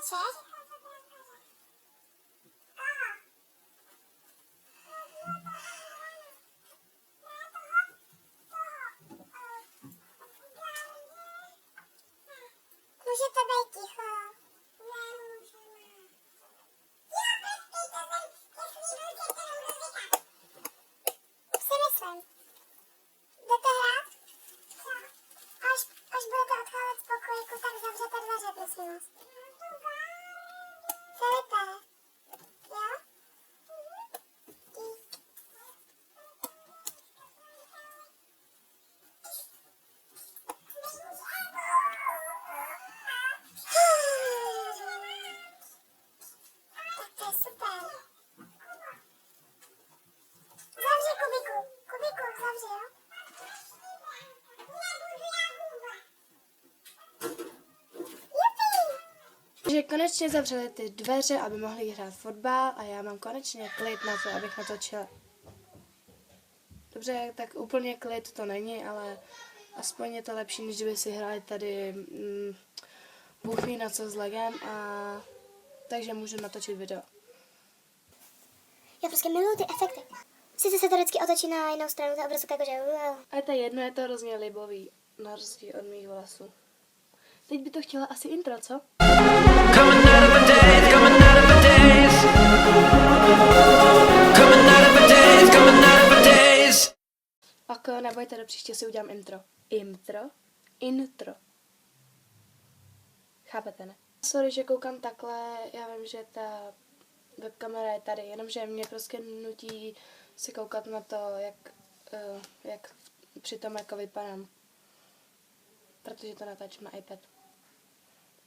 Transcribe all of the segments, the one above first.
večer. Můžete být ticho. Si myslím. Jdete hrát? Až budete odcházet z pokojíku, tak zavřete dveře, prosím vás. Filipe, jo? Dík. Tak to je super. Zavři, Kubiku. Kubiku, zavři, jo? Takže konečně zavřeli ty dveře, aby mohli hrát fotbal a já mám konečně klid na to, abych natočila. Dobře, tak úplně klid to není, ale aspoň je to lepší, než kdyby si hráli tady Bůh ví na co s legem a takže můžu natočit video. Já prostě miluju ty efekty. Sice se to vždycky otočí na jinou stranu, ta obrazovka jakože A to je jedno, je to hrozně libový, na rozdíl od mých vlasů. Teď by to chtěla asi intro, co? Coming out of a daze, coming out of a daze. Coming out of a daze, coming out of a daze. Ok, nebojte, do příště si udělám intro. Intro. Chápete, ne? Sorry, že koukám takhle, já vím, že ta webkamera je tady, jenomže mě prostě nutí si koukat na to, jak při tom jako vypadám. Protože to natáčím na iPad.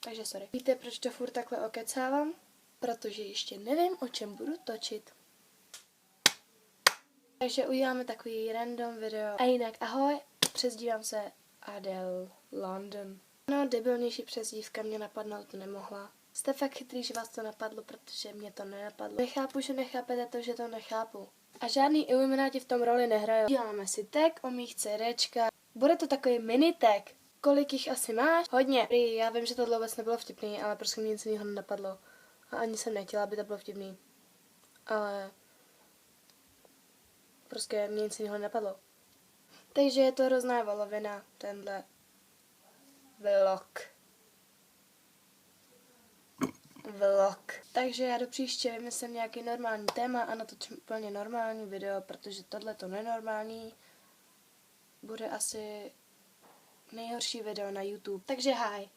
Takže sorry. Víte, proč to furt takhle okecávám? Protože ještě nevím, o čem budu točit. Takže uděláme takový random video. A jinak ahoj, přezdívám se Adele London. No, debilnější přezdívka mě napadnout nemohla. Jste fakt chytrý, že vás to napadlo, protože mě to nenapadlo. Nechápu, že nechápete to, že to nechápu. A žádný ilumináti v tom roli nehrají. Děláme si tag o mých CDčkách. Bude to takový mini tag. Kolik jich asi máš? Hodně. Prý, já vím, že tohle vůbec nebylo vtipný, ale prostě mě nic jiného nenapadlo. A ani jsem nechtěla, aby to bylo vtipný. Ale prostě mě nic jiného nenapadlo. Takže je to hrozná volovina, tenhle vlog. Takže já do příště vymyslím nějaký normální téma a natočím úplně normální video, protože tohle to nenormální bude asi nejhorší video na YouTube. Takže hi.